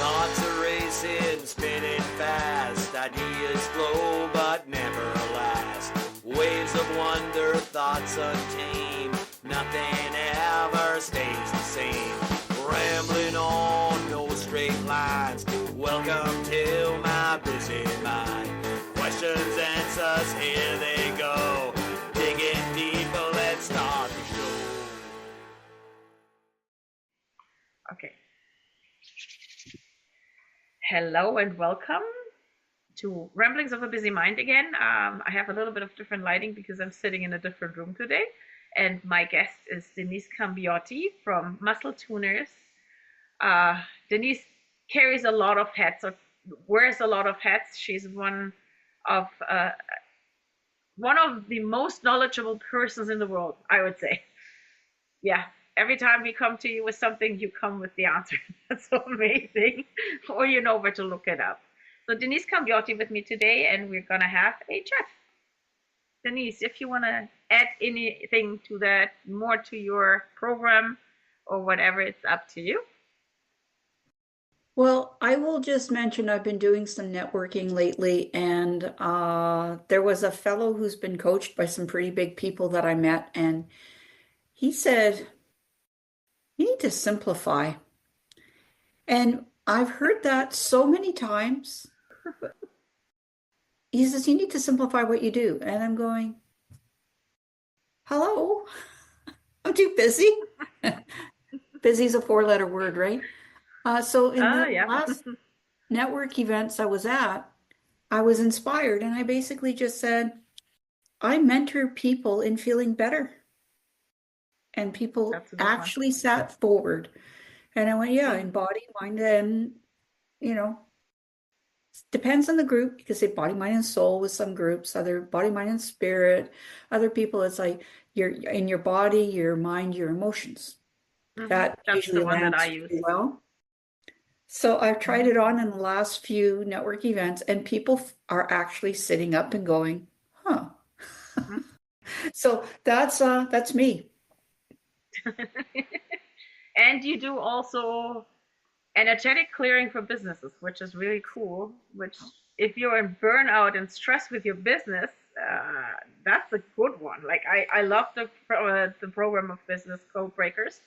Thoughts are racing, spinning fast. Ideas flow but never last. Waves of wonder, thoughts untamed. Nothing ever stays the same. Rambling on, no straight lines. Welcome to my busy mind. Questions, answers, here they go. Digging deeper, let's start the show. Okay. Hello and welcome to Ramblings of a Busy Mind again. I have a little bit of different lighting because I'm sitting in a different room today. And my guest is Denise Cambiotti from Muscle Tuners. Denise carries a lot of hats, or wears a lot of hats. She's one of the most knowledgeable persons in the world, I would say. Yeah, every time we come to you with something, you come with the answer. That's so amazing. Or you know where to look it up. So Denise Cambiotti with me today, and we're going to have a chat. Denise, if you want to add anything to that, more to your program or whatever, it's up to you. Well, I will just mention I've been doing some networking lately, and there was a fellow who's been coached by some pretty big people that I met, and he said, you need to simplify. And I've heard that so many times. He says, you need to simplify what you do. And I'm going, hello, I'm too busy. Busy is a 4-letter word, right? So in the last network events I was at, I was inspired, and I basically just said, I mentor people in feeling better. And people actually sat forward. And I went, yeah, in body, mind, and, depends on the group. You could say body, mind, and soul with some groups, other body, mind, and spirit. Other people, it's like you're in your body, your mind, your emotions. That That's usually the one that I lands use. well. So I've tried it on in the last few network events, and people are actually sitting up and going, huh. So that's me. And you do also energetic clearing for businesses, which is really cool. Which, if you're in burnout and stress with your business, that's a good one. Like I love the program of Business Codebreakers.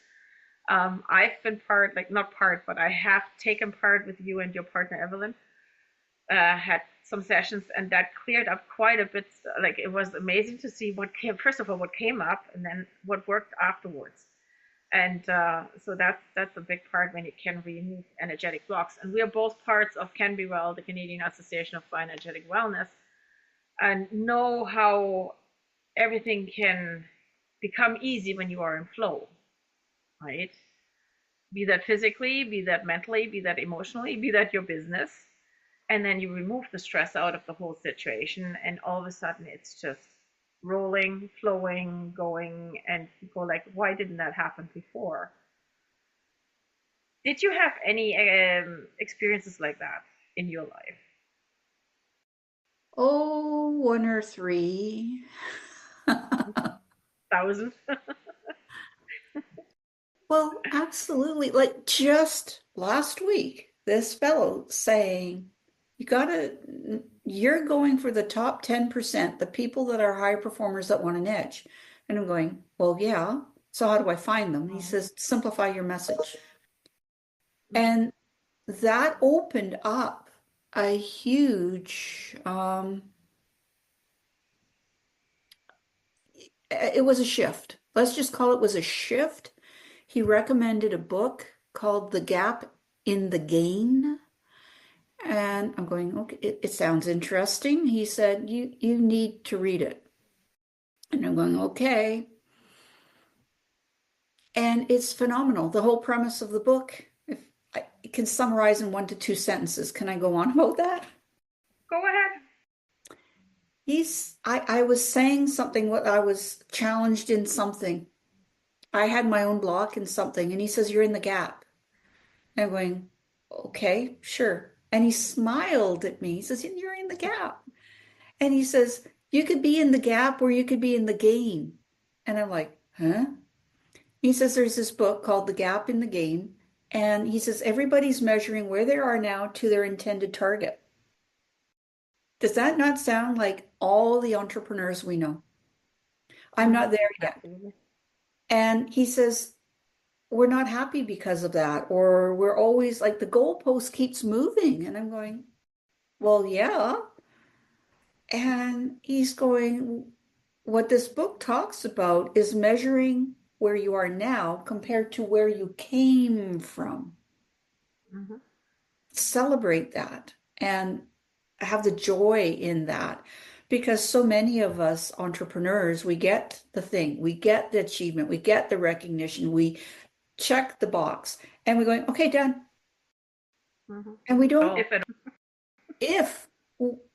I've been part, like not part, but I have taken part with you and your partner Evelyn. Had some sessions, and that cleared up quite a bit. Like it was amazing to see what came, first of all, what came up, and then what worked afterwards. And so that's a big part when you can remove energetic blocks. And we are both parts of Can Be Well, the Canadian Association of Bioenergetic Wellness, and know how everything can become easy when you are in flow, right? Be that physically, be that mentally, be that emotionally, be that your business. And then you remove the stress out of the whole situation, and all of a sudden it's just rolling, flowing, going, and people like, why didn't that happen before? Did you have any experiences like that in your life? Oh, 1 or 3. 1,000? Well, absolutely. Like just last week, this fellow saying, you're going for the top 10%, the people that are high performers that want an edge. And I'm going, well, yeah. So how do I find them? He says, simplify your message. And that opened up a huge, it was a shift. Let's just call it was a shift. He recommended a book called The Gap in the Gain. And I'm going, okay, it sounds interesting. He said, you need to read it. And I'm going, okay. And it's phenomenal. The whole premise of the book, if I can summarize in 1 to 2 sentences. Can I go on about that? Go ahead. I was saying something, what I was challenged in something. I had my own block in something, and he says, you're in the gap. And I'm going, okay, sure. And he smiled at me. He says, you're in the gap. And he says, you could be in the gap or you could be in the gain. And I'm like, huh? He says, there's this book called The Gap in the Gain. And he says everybody's measuring where they are now to their intended target. Does that not sound like all the entrepreneurs we know? I'm not there yet. Absolutely. And he says, we're not happy because of that, or we're always like the goalpost keeps moving. And I'm going, well, yeah. And he's going, what this book talks about is measuring where you are now compared to where you came from. Mm-hmm. Celebrate that and have the joy in that. Because so many of us entrepreneurs, we get the thing, we get the achievement, we get the recognition, we check the box, and we're going, okay, done. Mm-hmm. And we don't, If it, if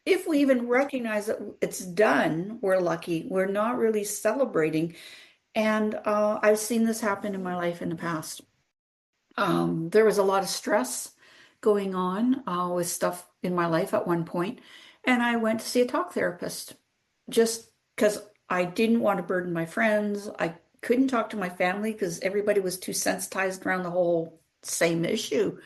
if we even recognize that it's done, we're lucky. We're not really celebrating. And I've seen this happen in my life in the past. There was a lot of stress going on with stuff in my life at one point, and I went to see a talk therapist just because I didn't want to burden my friends. I couldn't talk to my family because everybody was too sensitized around the whole same issue.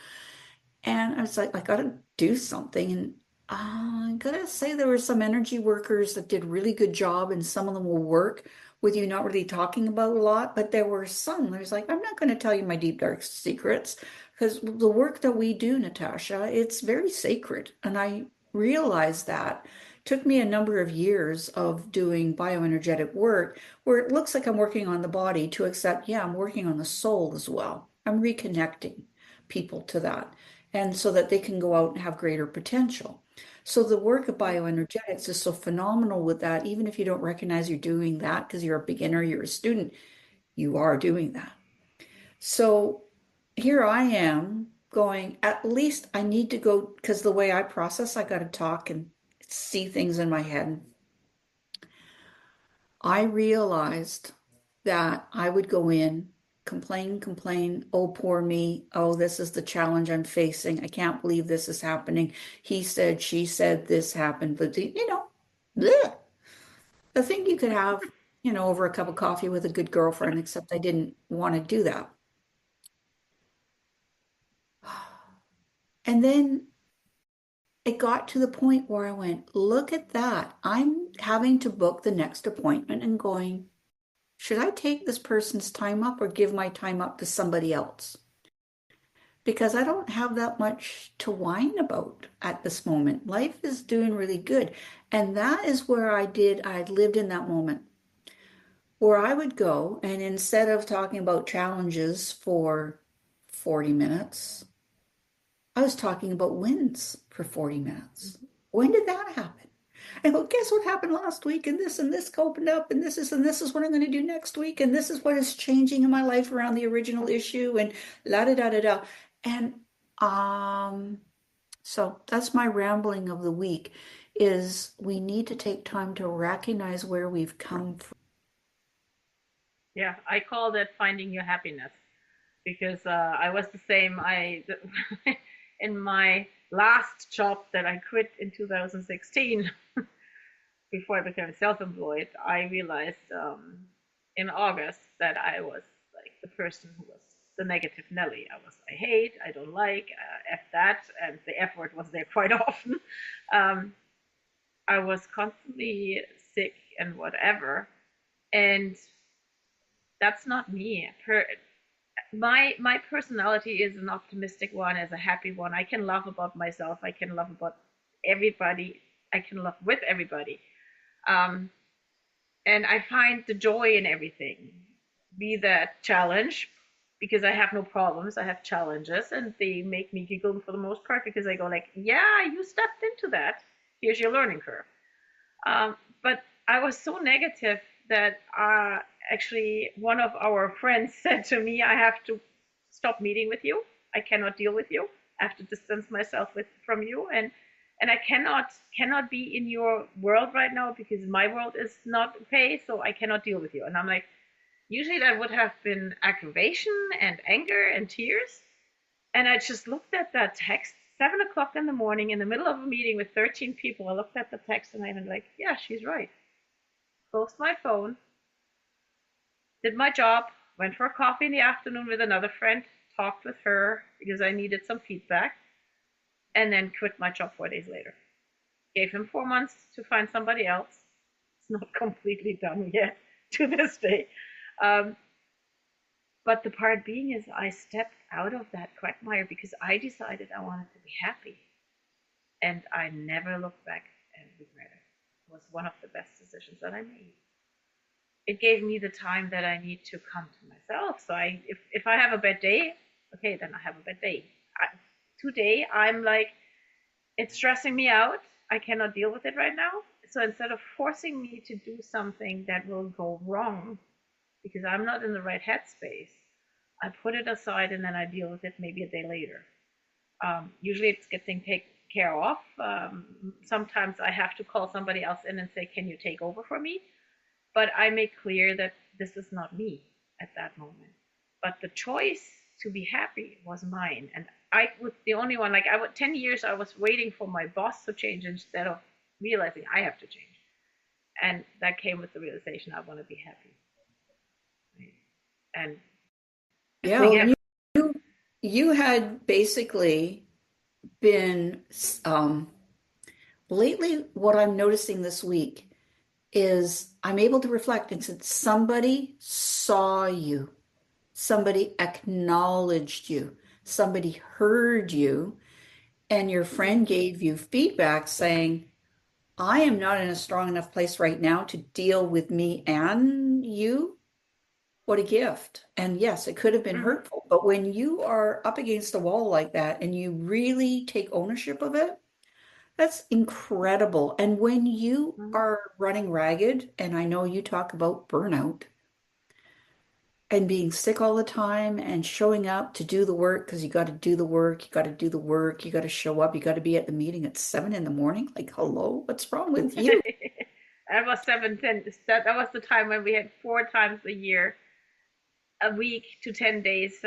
And I was like, I gotta do something. And I gotta say, there were some energy workers that did a really good job, and some of them will work with you not really talking about a lot. But there were some, there's like, I'm not going to tell you my deep, dark secrets because the work that we do, Natasha, it's very sacred. And I realized that. Took me a number of years of doing bioenergetic work where it looks like I'm working on the body to accept, yeah, I'm working on the soul as well. I'm reconnecting people to that and so that they can go out and have greater potential. So the work of bioenergetics is so phenomenal with that. Even if you don't recognize you're doing that because you're a beginner, you're a student, you are doing that. So here I am going, at least I need to go because the way I process, I got to talk and see things in my head. I realized that I would go in, complain, complain. Oh, poor me. Oh, this is the challenge I'm facing. I can't believe this is happening. He said, she said, this happened. But, bleh. The thing you could have, over a cup of coffee with a good girlfriend, except I didn't want to do that. And then it got to the point where I went, look at that. I'm having to book the next appointment and going, should I take this person's time up or give my time up to somebody else? Because I don't have that much to whine about at this moment. Life is doing really good. And that is where I lived in that moment where I would go and instead of talking about challenges for 40 minutes, I was talking about wins for 40 minutes. When did that happen? I go, guess what happened last week? And this opened up, and this is what I'm going to do next week, and this is what is changing in my life around the original issue, and la da da da da. And um, so that's my rambling of the week is we need to take time to recognize where we've come from. yeah, I call that finding your happiness because I was the same. In my last job that I quit in 2016, before I became self-employed, I realized in August that I was like the person who was the negative Nelly. I hate, I don't like, F that, and the F word was there quite often. Um, I was constantly sick and whatever, and that's not me. My personality is an optimistic one, is a happy one. I can laugh about myself. I can laugh about everybody. I can laugh with everybody. Um, and I find the joy in everything. Be that challenge, because I have no problems. I have challenges, and they make me giggle for the most part because I go like, "Yeah, you stepped into that. Here's your learning curve." But I was so negative that actually one of our friends said to me, "I have to stop meeting with you. I cannot deal with you. I have to distance myself from you, and I cannot be in your world right now because my world is not okay. So I cannot deal with you." And I'm like, usually that would have been aggravation and anger and tears. And I just looked at that text, 7 o'clock in the morning, in the middle of a meeting with 13 people. I looked at the text and I was like, yeah, she's right. Closed my phone, did my job, went for a coffee in the afternoon with another friend, talked with her because I needed some feedback, and then quit my job 4 days later. Gave him 4 months to find somebody else. It's not completely done yet to this day. But the part being is I stepped out of that quagmire because I decided I wanted to be happy. And I never looked back and regret it. It was one of the best decisions that I made. It gave me the time that I need to come to myself. So if I have a bad day, okay, then I have a bad day. Today I'm like, it's stressing me out. I cannot deal with it right now. So instead of forcing me to do something that will go wrong because I'm not in the right headspace, I put it aside and then I deal with it maybe a day later. Usually it's getting taken care of. Sometimes I have to call somebody else in and say, can you take over for me? But I make clear that this is not me at that moment. But the choice to be happy was mine. And I was the only one, 10 years I was waiting for my boss to change instead of realizing I have to change. And that came with the realization I want to be happy. And yeah, well, you had basically been lately, what I'm noticing this week is I'm able to reflect and said somebody saw you, somebody acknowledged you, somebody heard you, and your friend gave you feedback saying, I am not in a strong enough place right now to deal with me and you. What a gift. And yes, it could have been hurtful, but when you are up against a wall like that and you really take ownership of it, that's incredible. And when you are running ragged, and I know you talk about burnout and being sick all the time and showing up to do the work because you got to do the work, you got to do the work, you got to show up, you got to be at the meeting at 7 a.m. Like, hello, what's wrong with you? That was 7:10. That was the time when we had 4 times a year, a week to 10 days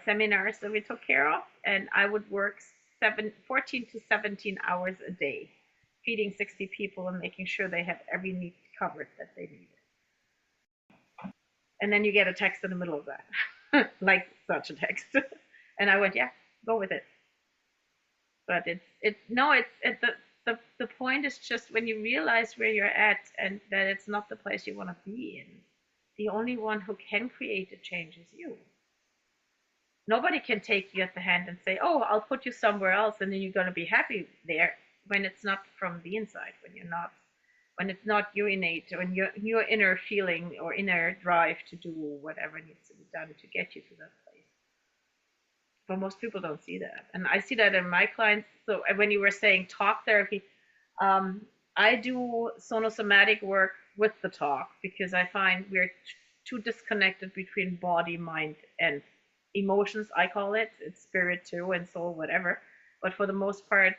seminars that we took care of, and I would work 14 to 17 hours a day, feeding 60 people and making sure they had every need covered that they needed. And then you get a text in the middle of that, like such a text, and I went, yeah, go with it. But the point is just when you realize where you're at and that it's not the place you want to be in. The only one who can create a change is you. Nobody can take you at the hand and say, oh, I'll put you somewhere else and then you're going to be happy there, when it's not from the inside, when it's not your innate, when your inner feeling or inner drive to do whatever needs to be done to get you to that place. But most people don't see that. And I see that in my clients. So when you were saying talk therapy, I do sonosomatic work with the talk because I find we're too disconnected between body, mind, and emotions. I call it. It's spirit too, and soul, whatever. But for the most part,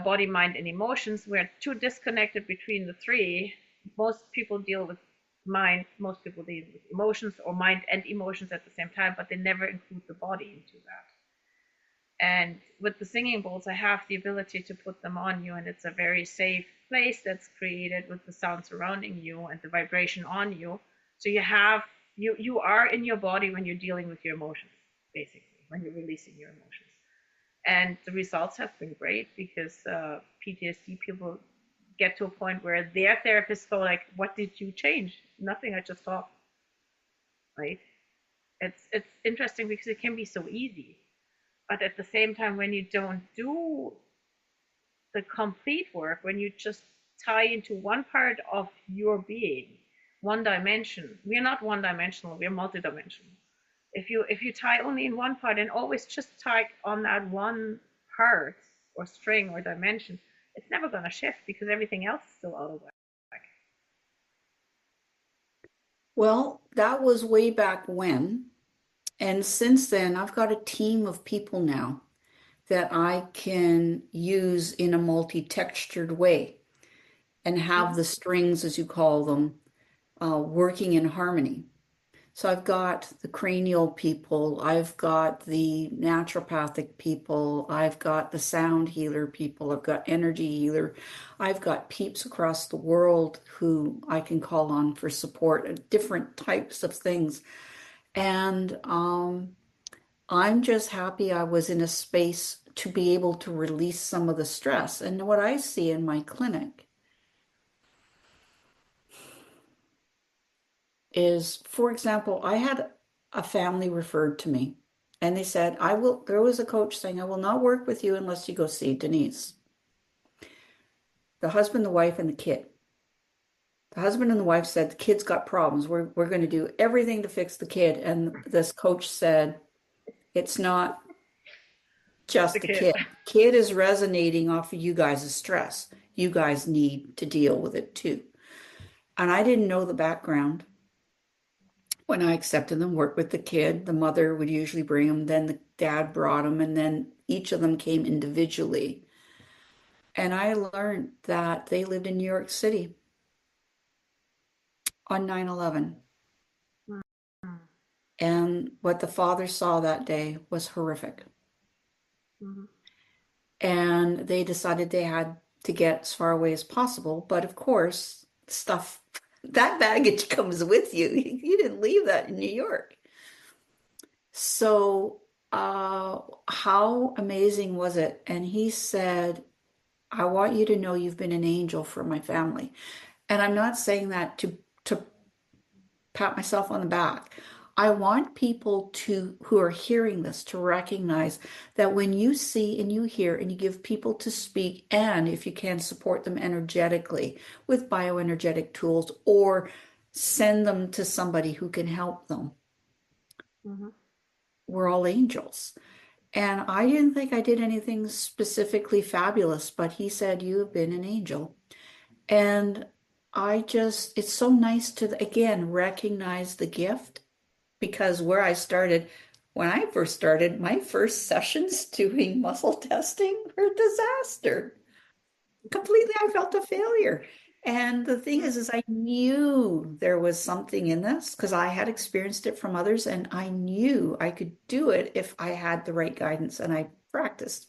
body, mind, and emotions, we're too disconnected between the three. Most people deal with mind, most people deal with emotions, or mind and emotions at the same time, but they never include the body into that. And with the singing bowls, I have the ability to put them on you, and it's a very safe place that's created with the sound surrounding you and the vibration on you. So you are in your body when you're dealing with your emotions, basically, when you're releasing your emotions. And the results have been great because PTSD people get to a point where their therapists go like, what did you change? Nothing, I just talked. Right? It's interesting because it can be so easy. But at the same time, when you don't do the complete work, when you just tie into one part of your being, one dimension, we're not one dimensional, we're multidimensional. If you tie only in one part and always just tie on that one part or string or dimension, it's never going to shift because everything else is still out of whack. Well, that was way back when. And since then, I've got a team of people now that I can use in a multi-textured way and have the strings, as you call them, working in harmony. So I've got the cranial people, I've got the naturopathic people, I've got the sound healer people, I've got energy healer, I've got peeps across the world who I can call on for support, different types of things. And I'm just happy I was in a space to be able to release some of the stress. And what I see in my clinic is, for example, I had a family referred to me and they said, there was a coach saying, I will not work with you unless you go see Denise. The husband, the wife, and the kid. The husband and the wife said, the kid's got problems. We're going to do everything to fix the kid. And this coach said, it's not The just the kid. kid. Kid is resonating off of you guys' stress. You guys need to deal with it too. And I didn't know the background. When I accepted them, worked with the kid, the mother would usually bring them, then the dad brought them, and then each of them came individually. And I learned that they lived in New York City on 9/11. Mm-hmm. And what the father saw that day was horrific. Mm-hmm. And they decided they had to get as far away as possible. But of course, stuff, that baggage comes with you. You didn't leave that in New York. So, how amazing was it? And he said, I want you to know you've been an angel for my family. And I'm not saying that to pat myself on the back. I want people who are hearing this to recognize that when you see and you hear and you give people to speak, and if you can support them energetically with bioenergetic tools or send them to somebody who can help them, Mm-hmm. we're all angels. And I didn't think I did anything specifically fabulous, but he said, you have been an angel. And it's so nice to, again, recognize the gift because where I started, when I first started, my first sessions doing muscle testing were a disaster. Completely, I felt a failure. And the thing is I knew there was something in this because I had experienced it from others and I knew I could do it if I had the right guidance and I practiced.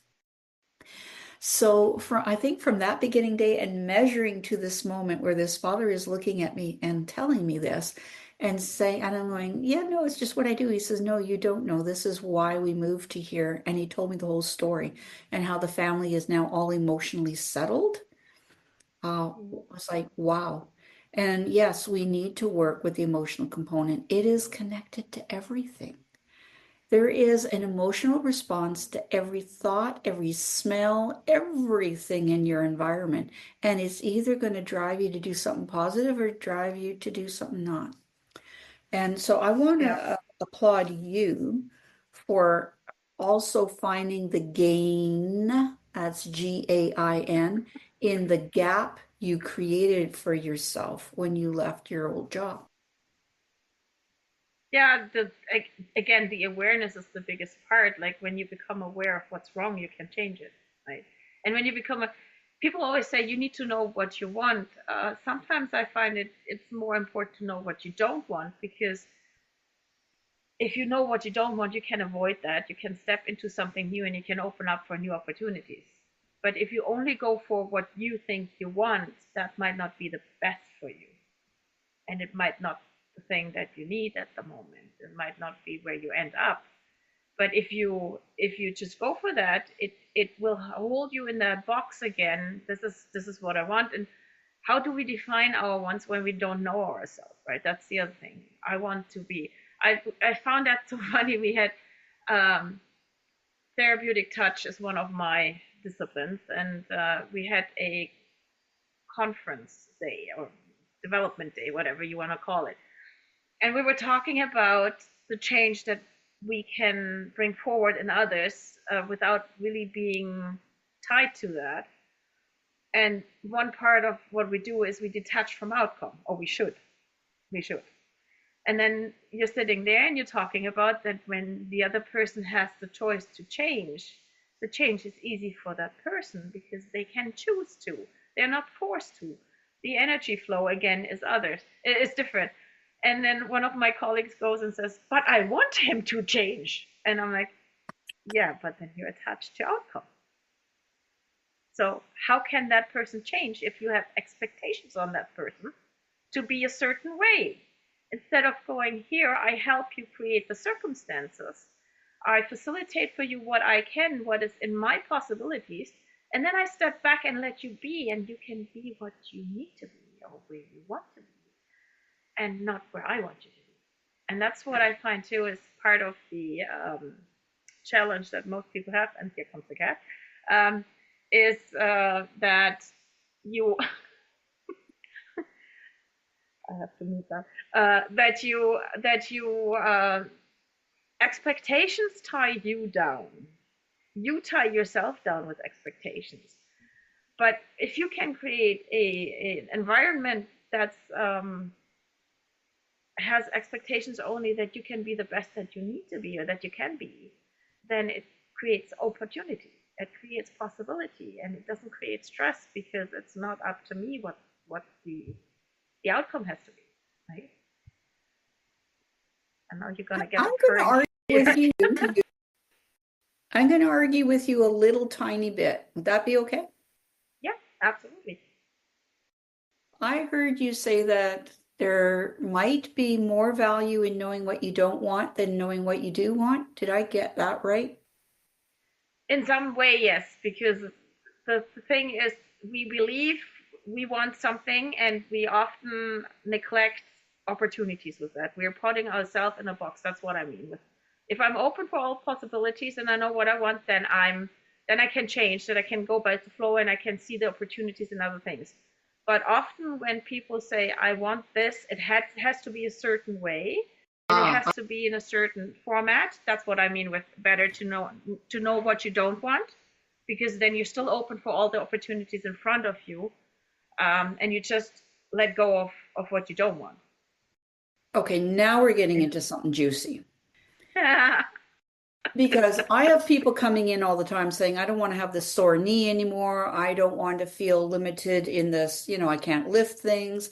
So I think from that beginning day and measuring to this moment where this father is looking at me and telling me this and saying, and I'm going, yeah, no, it's just what I do. He says, no, you don't know. This is why we moved to here. And he told me the whole story and how the family is now all emotionally settled. I was like, wow. And yes, we need to work with the emotional component. It is connected to everything. There is an emotional response to every thought, every smell, everything in your environment. And it's either going to drive you to do something positive or drive you to do something not. And so I want Yeah. to applaud you for also finding the gain, that's GAIN, in the gap you created for yourself when you left your old job. Yeah, again, the awareness is the biggest part. Like when you become aware of what's wrong, you can change it, right? And when you become people always say you need to know what you want. Sometimes I find it's more important to know what you don't want because if you know what you don't want, you can avoid that. You can step into something new and you can open up for new opportunities. But if you only go for what you think you want, that might not be the best for you. And it might not be the thing that you need at the moment. It might not be where you end up. But if you just go for that, it will hold you in that box again. This is what I want. And how do we define our wants when we don't know ourselves, right? That's the other thing. I want to be. I found that so funny. We had um, therapeutic touch is one of my disciplines, and we had a conference day or development day, whatever you want to call it. And we were talking about the change that we can bring forward in others without really being tied to that. And one part of what we do is we detach from outcome, or we should. We should. And then you're sitting there and you're talking about that when the other person has the choice to change, the change is easy for that person because they can choose to. They're not forced to. The energy flow again is others. It's different. And then one of my colleagues goes and says, "But I want him to change." And I'm like, "Yeah, but then you're attached to outcome. So how can that person change if you have expectations on that person to be a certain way? Instead of going, here, I help you create the circumstances. I facilitate for you what I can, what is in my possibilities, and then I step back and let you be, and you can be what you need to be or where you want to be, and not where I want you to be. And that's what I find too is part of the challenge that most people have. And here comes the cat. Is that you I have to mute that. That you expectations tie you down. You tie yourself down with expectations. But if you can create an environment that's has expectations only that you can be the best that you need to be or that you can be, then it creates opportunity. It creates possibility, and it doesn't create stress because it's not up to me what the outcome has to be, right? And now you're gonna get I'm going to argue with you. I'm going to argue with you a little tiny bit. Would that be okay? Yeah, absolutely. I heard you say that there might be more value in knowing what you don't want than knowing what you do want. Did I get that right? In some way, yes, because the thing is, we believe we want something and we often neglect opportunities with that. We're putting ourselves in a box. That's what I mean. If I'm open for all possibilities and I know what I want, then I can change, that I can go by the flow and I can see the opportunities in other things. But often when people say, I want this, it has to be a certain way. And it has to be in a certain format. That's what I mean with better to know what you don't want, because then you're still open for all the opportunities in front of you, and you just let go of what you don't want. Okay, now we're getting into something juicy. Because I have people coming in all the time saying, I don't want to have this sore knee anymore. I don't want to feel limited in this, I can't lift things.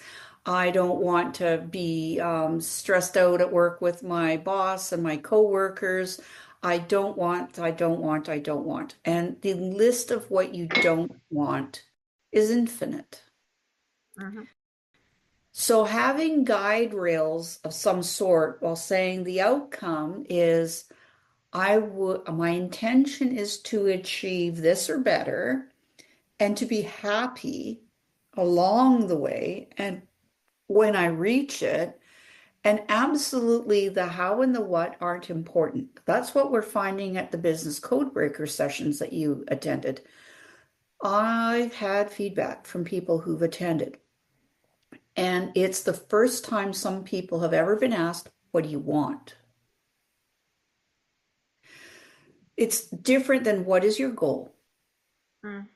I don't want to be stressed out at work with my boss and my coworkers. I don't want. And the list of what you don't want is infinite. Mm-hmm. So having guide rails of some sort while saying the outcome is my intention is to achieve this or better and to be happy along the way and when I reach it. And absolutely the how and the what aren't important. That's what we're finding at the Business Codebreaker Sessions that you attended. I've had feedback from people who've attended, and it's the first time some people have ever been asked, what do you want? It's different than what is your goal? Mm.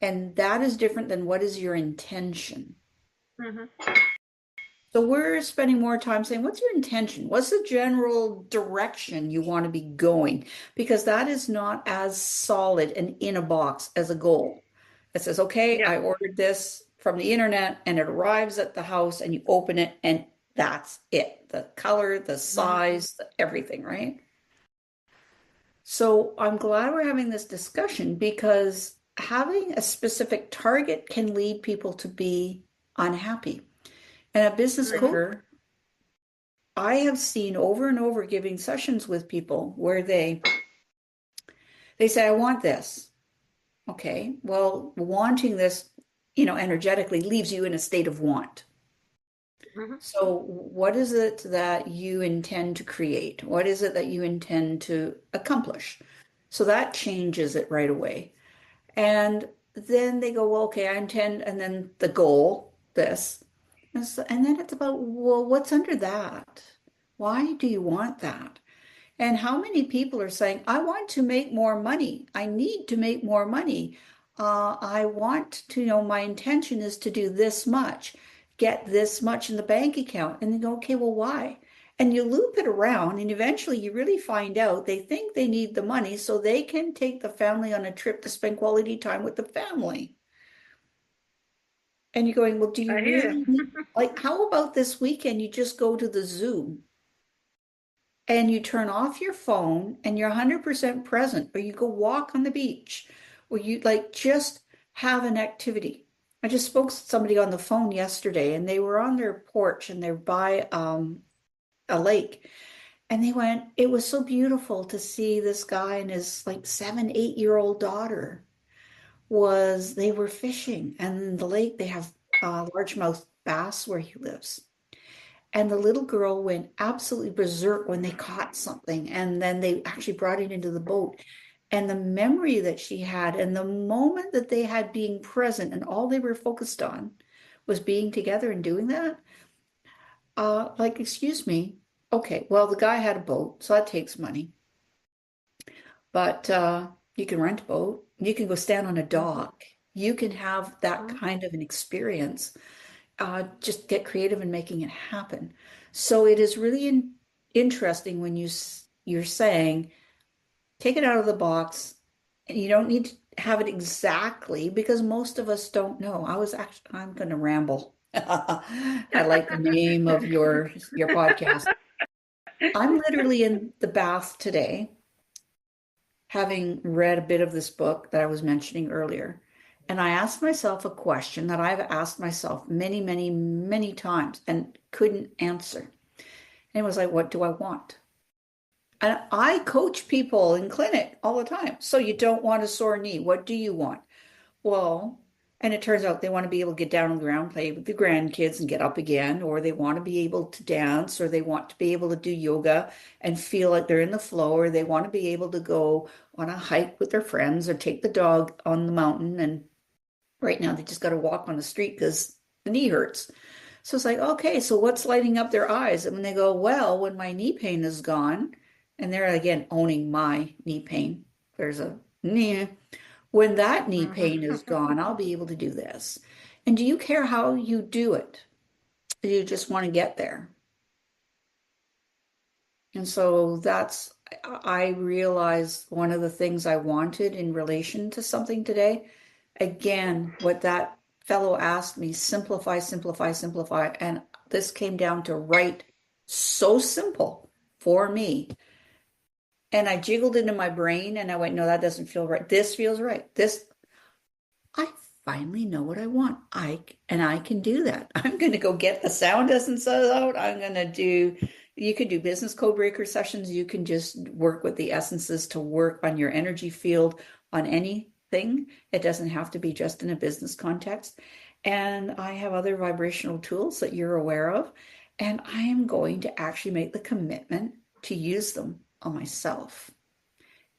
And that is different than what is your intention. Mm-hmm. So we're spending more time saying, what's your intention? What's the general direction you want to be going? Because that is not as solid and in a box as a goal. It says, okay, Yeah. I ordered this from the internet and it arrives at the house and you open it and that's it. The color, the size, everything, right? So I'm glad we're having this discussion because having a specific target can lead people to be unhappy. And a business coder, I have seen over and over giving sessions with people where they say, I want this. Okay, well, wanting this, energetically leaves you in a state of want. Mm-hmm. So what is it that you intend to create? What is it that you intend to accomplish? So that changes it right away. And then they go, well, okay, I intend, and then the goal, this. And then it's about, well, what's under that? Why do you want that? And how many people are saying, I want to make more money. I need to make more money. I want to my intention is to do this much, get this much in the bank account. And they go, okay, well, why? And you loop it around, and eventually you really find out they think they need the money so they can take the family on a trip to spend quality time with the family. And you're going, well, do you really need, like, how about this weekend you just go to the zoo and you turn off your phone and you're 100% present, or you go walk on the beach, or you just have an activity. I just spoke to somebody on the phone yesterday and they were on their porch and they're by a lake. And they went, it was so beautiful to see this guy and his like 7, 8-year-old daughter they were fishing. And in the lake, they have largemouth bass where he lives. And the little girl went absolutely berserk when they caught something. And then they actually brought it into the boat. And the memory that she had, and the moment that they had being present, and all they were focused on was being together and doing that. Like, excuse me. Okay, well, the guy had a boat, so that takes money. But you can rent a boat, you can go stand on a dock, you can have that kind of an experience. Just get creative in making it happen. So it is really interesting when you're saying take it out of the box, and you don't need to have it exactly because most of us don't know. I'm going to ramble. I like the name of your podcast. I'm literally in the bath today, having read a bit of this book that I was mentioning earlier. And I asked myself a question that I've asked myself many, many, many times and couldn't answer. And it was like, what do I want? And I coach people in clinic all the time. So you don't want a sore knee. What do you want? Well, and it turns out they want to be able to get down on the ground, play with the grandkids and get up again, or they want to be able to dance, or they want to be able to do yoga and feel like they're in the flow, or they want to be able to go on a hike with their friends or take the dog on the mountain. And right now they just got to walk on the street because the knee hurts. So it's like, okay, so what's lighting up their eyes? And when they go, well, when my knee pain is gone, and they're again owning my knee pain, there's a knee. When that knee pain is gone, I'll be able to do this. And do you care how you do it? Do you just want to get there? And so I realized one of the things I wanted in relation to something today. Again, what that fellow asked me, simplify, simplify, simplify. And this came down to write so simple for me. And I jiggled it in my brain and I went, no, that doesn't feel right. This feels right. I finally know what I want. I can do that. I'm going to go get the sound essence out. You could do business codebreaker sessions. You can just work with the essences to work on your energy field on anything. It doesn't have to be just in a business context. And I have other vibrational tools that you're aware of. And I am going to actually make the commitment to use them on myself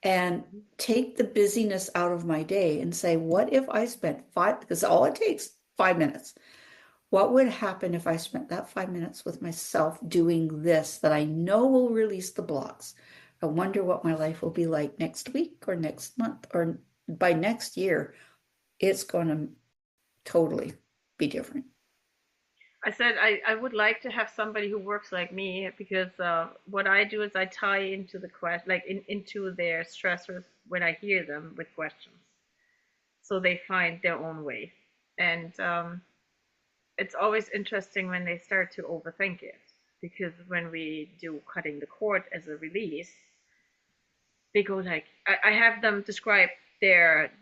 and take the busyness out of my day and say, what if I spent because all it takes 5 minutes. What would happen if I spent that 5 minutes with myself doing this that I know will release the blocks? I wonder what my life will be like next week or next month or by next year. It's going to totally be different. I said I would like to have somebody who works like me because what I do is I tie into the question, like into their stressors when I hear them with questions, so they find their own way. And it's always interesting when they start to overthink it because when we do cutting the cord as a release, they go like I have them describe their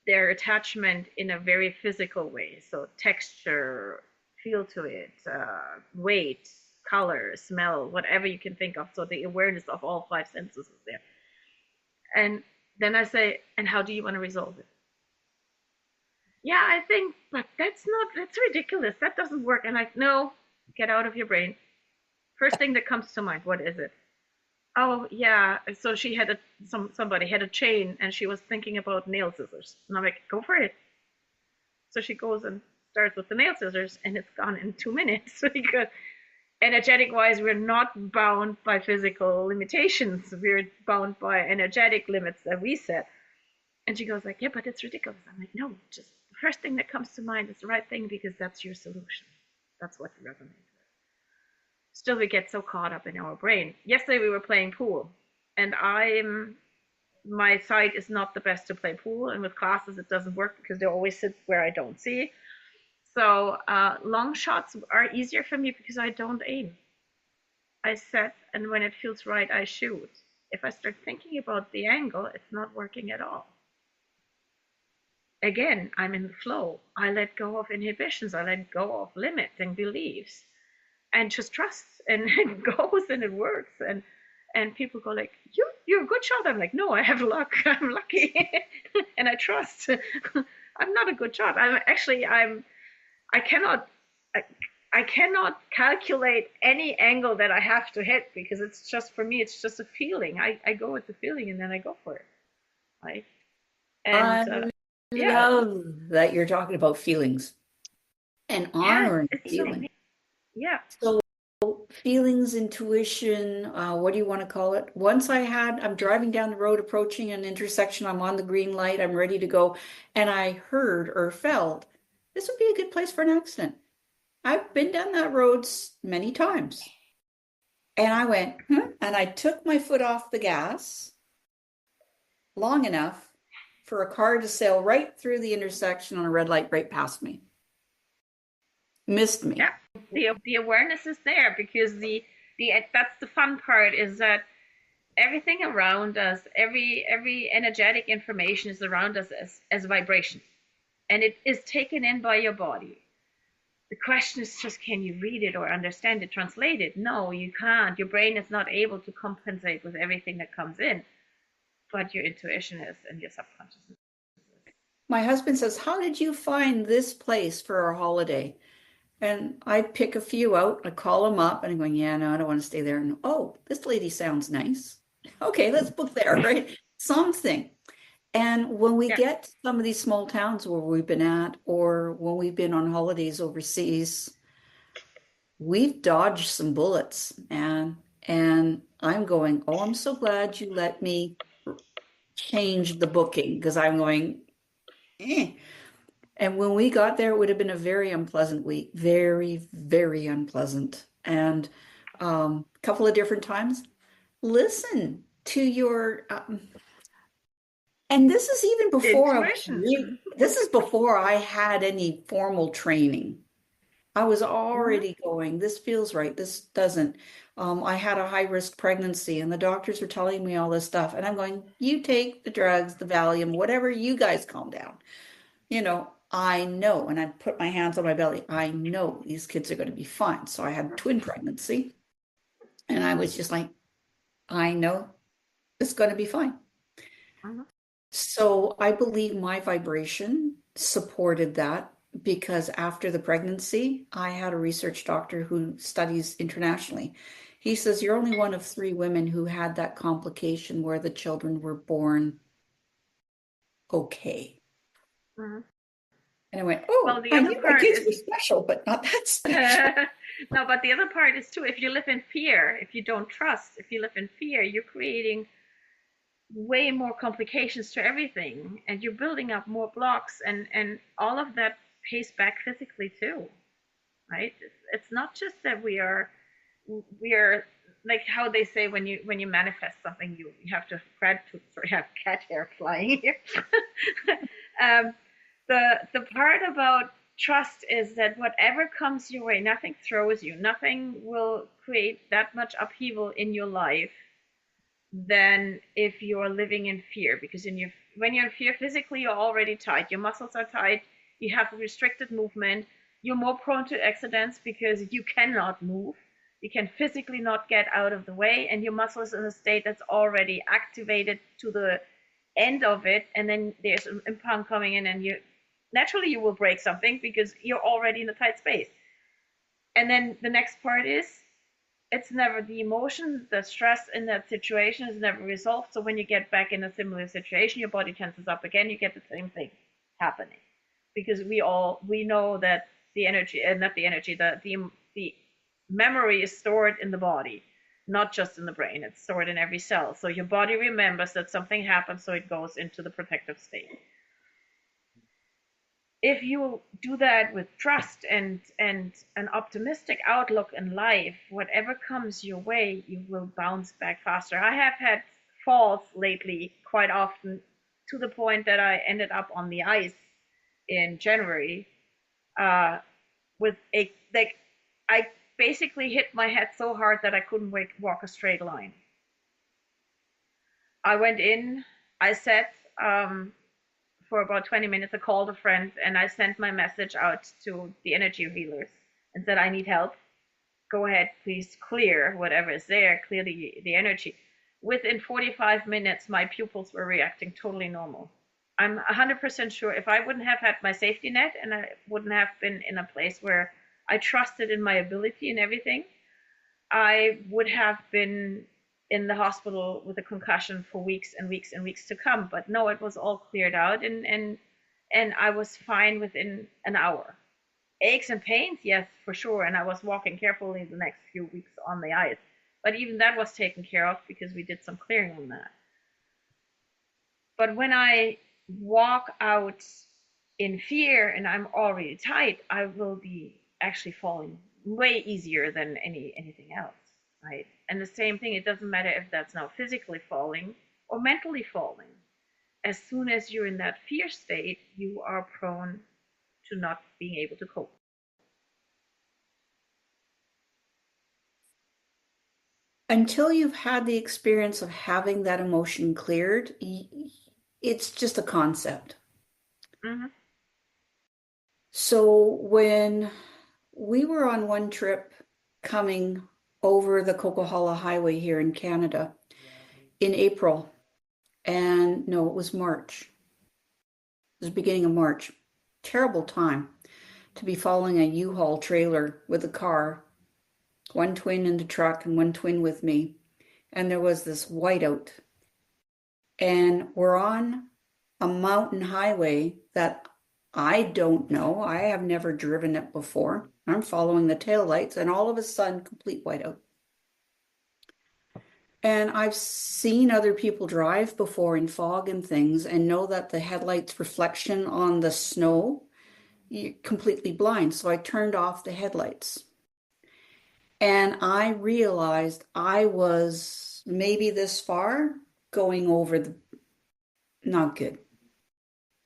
attachment in a very physical way, so texture, feel to it, weight, color, smell, whatever you can think of. So the awareness of all five senses is there. And then I say, and how do you want to resolve it? Yeah, I think, but that's ridiculous. That doesn't work. And no, get out of your brain. First thing that comes to mind, what is it? Oh yeah, so she had somebody had a chain and she was thinking about nail scissors. And I'm like, go for it. So she goes and starts with the nail scissors and it's gone in 2 minutes because energetic wise we're not bound by physical limitations. We're bound by energetic limits that we set. And she goes like, yeah, but it's ridiculous. I'm like, no, just the first thing that comes to mind is the right thing because that's your solution. That's what resonates with. Still, we get so caught up in our brain. Yesterday we were playing pool, and my side is not the best to play pool, and with classes it doesn't work because they always sit where I don't see. So long shots are easier for me because I don't aim. I set, and when it feels right, I shoot. If I start thinking about the angle, it's not working at all. Again, I'm in the flow. I let go of inhibitions. I let go of limits and beliefs and just trust, and it goes and it works. And And people go like, you're a good shot. I'm like, no, I have luck. I'm lucky, and I trust. I'm not a good shot. I cannot. I, I cannot calculate any angle that I have to hit because it's just for me. It's just a feeling. I go with the feeling and then I go for it. Right. And I yeah, love that you're talking about feelings and yeah, honoring it's so feeling. yeah. So feelings, intuition, what do you want to call it? I'm driving down the road, approaching an intersection. I'm on the green light. I'm ready to go. And I heard or felt this would be a good place for an accident. I've been down that road many times. And I went, and I took my foot off the gas long enough for a car to sail right through the intersection on a red light right past me. Missed me. Yeah, the awareness is there because the that's the fun part is that everything around us, every energetic information is around us as vibration, and it is taken in by your body. The question is just, can you read it or understand it, translate it? No, you can't. Your brain is not able to compensate with everything that comes in, but your intuition is and your subconscious is. My husband says, how did you find this place for our holiday? And I pick a few out, I call them up, and I'm going, yeah, no, I don't want to stay there. And oh, this lady sounds nice. Okay, let's book there, right? Something. And when we Yeah. get to some of these small towns where we've been at, or when we've been on holidays overseas, we've dodged some bullets, man. And I'm going, oh, I'm so glad you let me change the booking because I'm going, eh. And when we got there, it would have been a very unpleasant week, very, very unpleasant. And a couple of different times, listen to your, and this is even before Intuition. this is before I had any formal training. I was Mm-hmm. already going, this feels right, this doesn't. I had a high risk pregnancy, and the doctors were telling me all this stuff. And I'm going, you take the drugs, the Valium, whatever, you guys calm down. I know, and I put my hands on my belly. I know these kids are going to be fine. So I had twin pregnancy, and I was just like, I know it's going to be fine. Mm-hmm. So I believe my vibration supported that because after the pregnancy, I had a research doctor who studies internationally. He says, you're only one of 3 women who had that complication where the children were born okay. Mm-hmm. And I went, Well, oh, the I other knew my part kids is were special, but not that special. no, but the other part is too, if you live in fear, if you don't trust, if you live in fear, you're creating way more complications to everything and you're building up more blocks and all of that pays back physically too, right? It's not just that we are like how they say when you manifest something you have to gratitude. Sorry, I have cat hair flying here. um, the part about trust is that whatever comes your way, nothing throws you, nothing will create that much upheaval in your life than if you're living in fear. Because when you're in fear, physically you're already tight, your muscles are tight, you have restricted movement, you're more prone to accidents because you cannot move, you can physically not get out of the way, and your muscle is in a state that's already activated to the end of it, and then there's an impound coming in and you will break something because you're already in a tight space. And then the next part is it's never the emotion, the stress in that situation is never resolved. So when you get back in a similar situation, your body tenses up again, you get the same thing happening. Because we know that the energy, not the energy, the memory is stored in the body, not just in the brain. It's stored in every cell. So your body remembers that something happened, so it goes into the protective state. If you do that with trust and an optimistic outlook in life, whatever comes your way, you will bounce back faster. I have had falls lately quite often to the point that I ended up on the ice in January with I basically hit my head so hard that I couldn't walk a straight line. I went in, I sat for about 20 minutes. I called a friend and I sent my message out to the energy healers and said, I need help. Go ahead, please clear whatever is there, clear the energy. within 45 minutes, my pupils were reacting totally normal. I'm 100% sure if I wouldn't have had my safety net and I wouldn't have been in a place where I trusted in my ability and everything, I would have been in the hospital with a concussion for weeks and weeks and weeks to come. But no, it was all cleared out, and I was fine within an hour. Aches and pains, yes, for sure. And I was walking carefully the next few weeks on the ice. But even that was taken care of because we did some clearing on that. But when I walk out in fear and I'm already tight, I will be actually falling way easier than anything else, right? And the same thing, it doesn't matter if that's now physically falling or mentally falling. As soon as you're in that fear state, you are prone to not being able to cope. Until you've had the experience of having that emotion cleared, it's just a concept. Mm-hmm. So when we were on one trip coming over the Coquihalla Highway here in Canada in April, and no, it was March. It was the beginning of March. Terrible time to be following a U-Haul trailer with a car, one twin in the truck and one twin with me. And there was this whiteout. And we're on a mountain highway that I don't know. I have never driven it before. I'm following the taillights, and all of a sudden, complete whiteout. And I've seen other people drive before in fog and things and know that the headlights reflection on the snow, you're completely blind. So I turned off the headlights. And I realized I was maybe this far going over the, not good.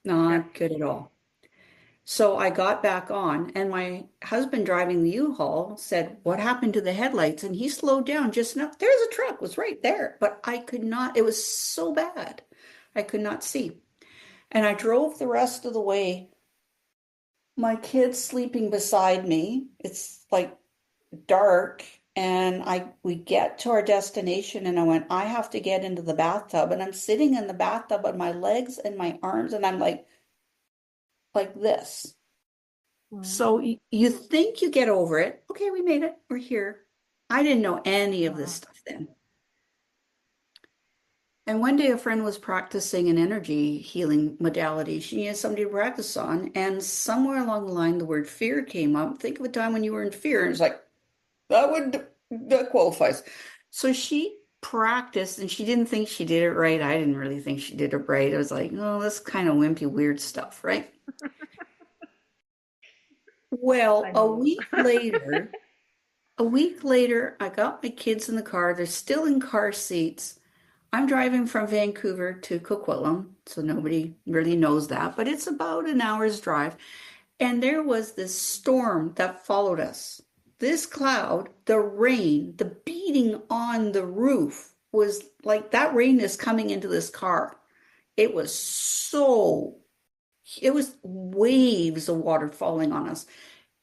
Not good at all. So I got back on, and my husband driving the U-Haul said, "What happened to the headlights?" And he slowed down just enough. There's a truck, was right there, but I could not, it was so bad. I could not see. And I drove the rest of the way, my kid's sleeping beside me. It's like dark, and we get to our destination, and I went, I have to get into the bathtub. And I'm sitting in the bathtub on my legs and my arms, and I'm like this. So you think you get over it. Okay, we made it. We're here. I didn't know any of this stuff then. And one day a friend was practicing an energy healing modality. She needed somebody to practice on. And somewhere along the line, the word fear came up. Think of a time when you were in fear. And it's like, that qualifies. So she practiced, and she didn't think she did it right. I didn't really think she did it right. I was like, oh, that's kind of wimpy, weird stuff, right? Well, a week later, I got my kids in the car. They're still in car seats. I'm driving from Vancouver to Coquitlam, so nobody really knows that, but it's about an hour's drive. And there was this storm that followed us. This cloud, the rain, the beating on the roof was like that rain is coming into this car. It was waves of water falling on us.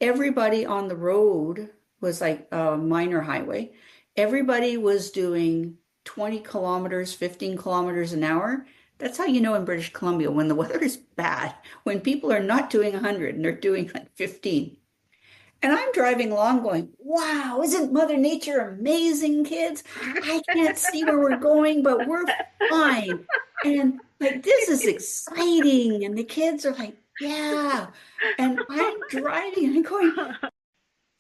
Everybody on the road was like a minor highway. Everybody was doing 20 kilometers, 15 kilometers an hour. That's how you know in British Columbia when the weather is bad, when people are not doing 100 and they're doing like 15. And I'm driving along going, wow, isn't Mother Nature amazing, kids? I can't see where we're going, but we're fine. And like, this is exciting. And the kids are like, yeah. And I'm driving and I'm going,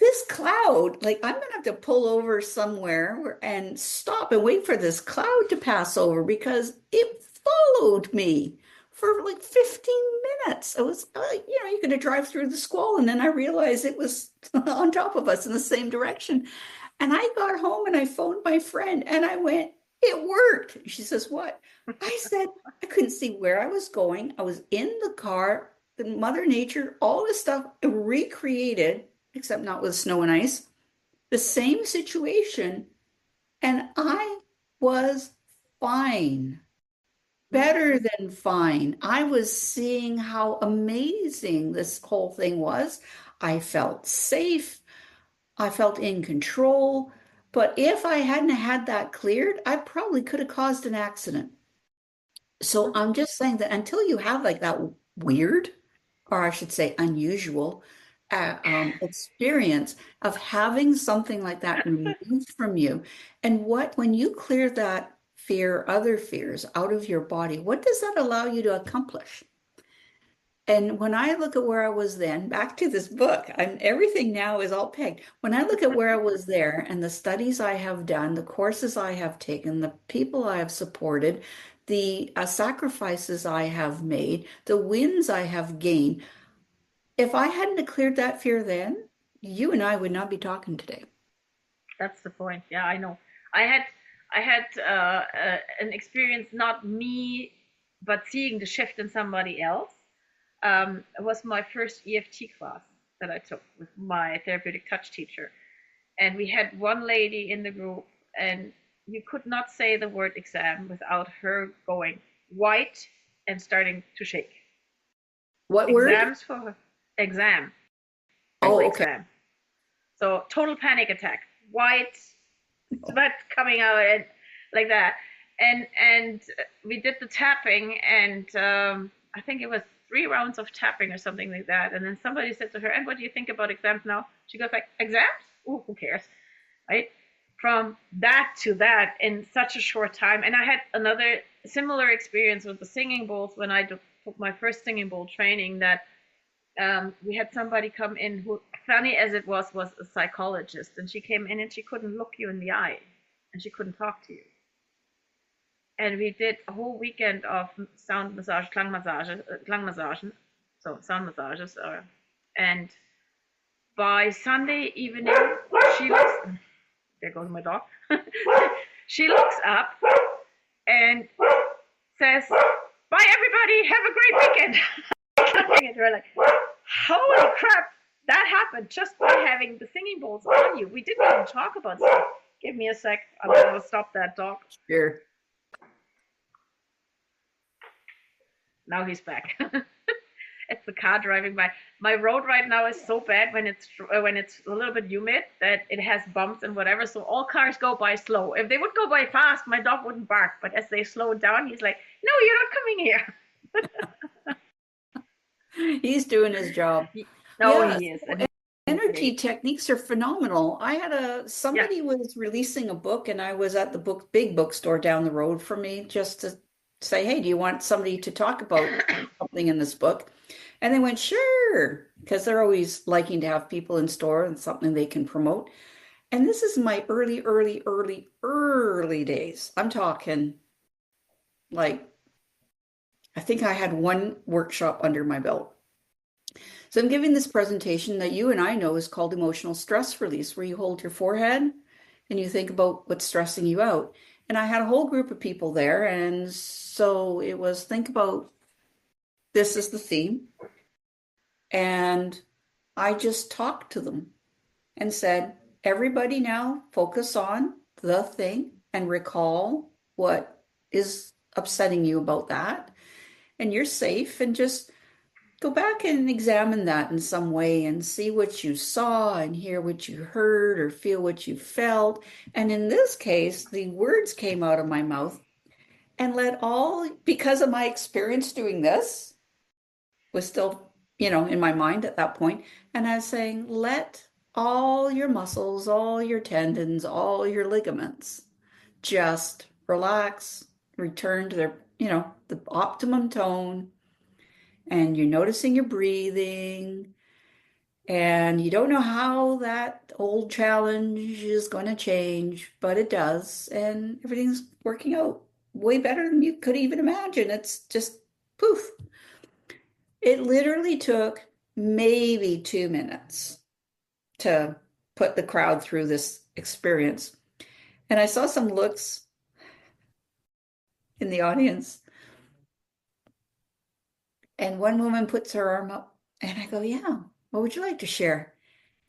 this cloud, like I'm going to have to pull over somewhere and stop and wait for this cloud to pass over because it followed me for like 15 minutes. It was, you're going to drive through the squall. And then I realized it was on top of us in the same direction. And I got home and I phoned my friend and I went, it worked. She says, what? I said, I couldn't see where I was going. I was in the car, the Mother Nature, all this stuff recreated, except not with snow and ice, the same situation. And I was fine. Better than fine. I was seeing how amazing this whole thing was. I felt safe. I felt in control. But if I hadn't had that cleared, I probably could have caused an accident. So I'm just saying that until you have like that weird, or I should say unusual, experience of having something like that removed from you, and when you clear that fear, other fears out of your body, what does that allow you to accomplish? And when I look at where I was then, back to this book, everything now is all pegged. When I look at where I was there and the studies I have done, the courses I have taken, the people I have supported, the sacrifices I have made, the wins I have gained, if I hadn't cleared that fear then, you and I would not be talking today. That's the point. Yeah, I know. I had an experience, not me, but seeing the shift in somebody else. It was my first EFT class that I took with my therapeutic touch teacher. And we had one lady in the group, and you could not say the word exam without her going white and starting to shake. What Exams word? for her. Exam. Oh, okay. Exam. So total panic attack. White, sweat coming out and like that. And we did the tapping, and I think it was 3 rounds of tapping or something like that. And then somebody said to her, "And what do you think about exams now?" She goes like, "Exams? Ooh, who cares?" Right? From that to that in such a short time. And I had another similar experience with the singing bowls when I took my first singing bowl training, that we had somebody come in who, funny as it was a psychologist, and she came in and she couldn't look you in the eye and she couldn't talk to you. And we did a whole weekend of sound massage, so sound massages. And by Sunday evening, she looks, there goes my dog. She looks up and says, "Bye everybody, have a great weekend." Looking at her like, holy crap, that happened just by having the singing bowls on you. We didn't even talk about stuff. Give me a sec, I'm going to stop that dog. Sure. Now he's back. It's the car driving by. My road right now is so bad when it's a little bit humid that it has bumps and whatever. So all cars go by slow. If they would go by fast, my dog wouldn't bark. But as they slow down, he's like, "No, you're not coming here." He's doing his job. No, yeah, he is. Energy techniques are phenomenal. I had somebody was releasing a book, and I was at the big bookstore down the road from me just to say, "Hey, do you want somebody to talk about something in this book?" And they went, "Sure," because they're always liking to have people in store and something they can promote. And this is my early days. I'm talking like, I think I had 1 workshop under my belt. So I'm giving this presentation that you and I know is called emotional stress release, where you hold your forehead and you think about what's stressing you out. And I had a whole group of people there. And so it was, think about, this is the theme. And I just talked to them and said, everybody now focus on the thing and recall what is upsetting you about that. And you're safe, and just go back and examine that in some way and see what you saw and hear what you heard or feel what you felt. And in this case, the words came out of my mouth, and because of my experience doing this, was still, in my mind at that point. And I was saying, let all your muscles, all your tendons, all your ligaments just relax, return to their, the optimum tone. And you're noticing your breathing, and you don't know how that old challenge is going to change, but it does, and everything's working out way better than you could even imagine. It's just poof. It literally took maybe 2 minutes to put the crowd through this experience. And I saw some looks in the audience. And one woman puts her arm up, and I go, "Yeah, what would you like to share?"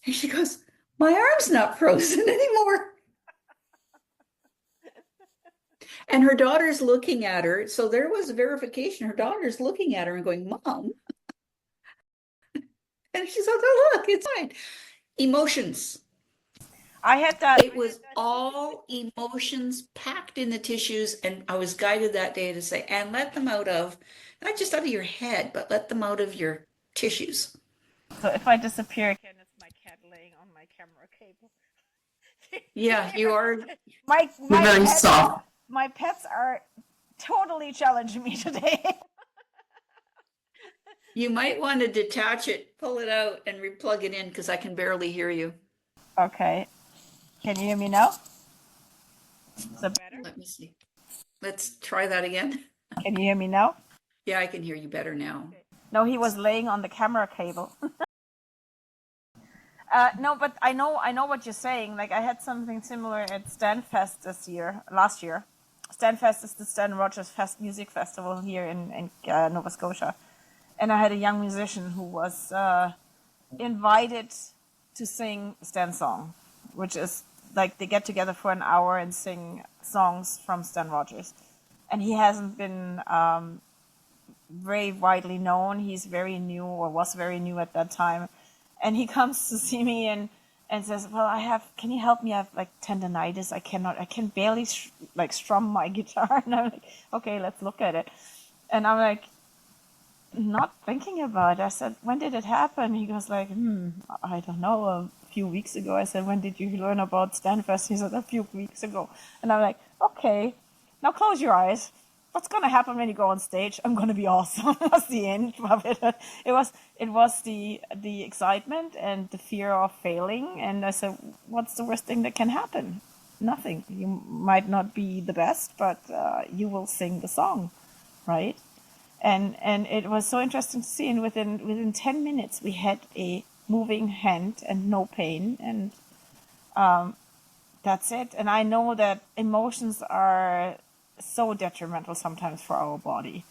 And she goes, "My arm's not frozen anymore." And her daughter's looking at her. So there was a verification. Her daughter's looking at her and going, "Mom." And she says, "Oh, look, it's fine." Emotions. I had that. It was all emotions packed in the tissues, and I was guided that day to say, and let them out of, not just out of your head, but let them out of your tissues. So if I disappear again, it's my cat laying on my camera cable. Yeah, you are. My very pets, soft. my pets are totally challenging me today. You might want to detach it, pull it out, and replug it in because I can barely hear you. Okay. Can you hear me now? Is that better? Let me see. Let's try that again. Can you hear me now? Yeah, I can hear you better now. No, he was laying on the camera cable. No, but I know what you're saying. Like I had something similar at Stanfest last year. Stanfest is the Stan Rogers Music Festival here in Nova Scotia. And I had a young musician who was invited to sing Stan's song, which is like they get together for an hour and sing songs from Stan Rogers. And he hasn't been very widely known. He's very new, or was very new at that time. And he comes to see me and says, well, can you help me? I have like tendonitis. I can barely strum my guitar. And I'm like, okay, let's look at it. And I'm like, not thinking about it. I said, when did it happen? He goes like, I don't know, a few weeks ago. I said, when did you learn about Stanfest? He said, a few weeks ago. And I'm like, okay, now close your eyes. What's going to happen when you go on stage? I'm going to be awesome. That's the end of it. It was the excitement and the fear of failing. And I said, what's the worst thing that can happen? Nothing. You might not be the best, but you will sing the song, right? And it was so interesting to see. And within 10 minutes, we had a moving hand and no pain. And that's it. And I know that emotions are so detrimental sometimes for our body.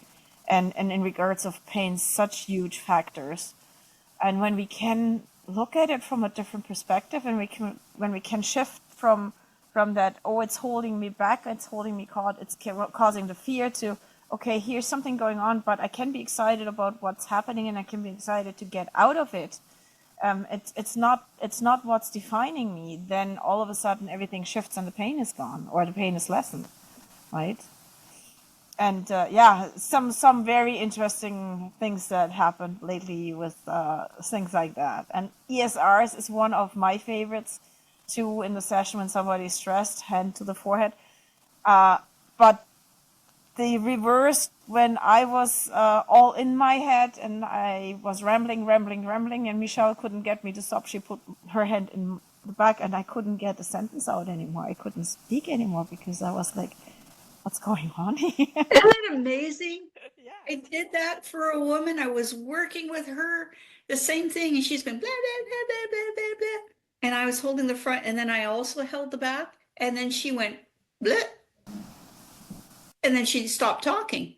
And in regards of pain, such huge factors. And when we can look at it from a different perspective, and when we can shift from that, oh, it's holding me back, it's holding me caught, it's causing the fear, to, okay, here's something going on, but I can be excited about what's happening, and I can be excited to get out of it. It's not what's defining me. Then all of a sudden everything shifts and the pain is gone, or the pain is lessened, right? And some very interesting things that happened lately with things like that. And ESRs is one of my favorites too, in the session when somebody's stressed, hand to the forehead. But the reverse, when I was all in my head and I was rambling, and Michelle couldn't get me to stop. She put her hand in the back and I couldn't get the sentence out anymore. I couldn't speak anymore because I was like, what's going on here? Isn't it amazing? Yeah. I did that for a woman. I was working with her, the same thing, and she's been blah, blah, blah, blah, blah, blah, blah. And I was holding the front, and then I also held the back, and then she went blah, and then she stopped talking.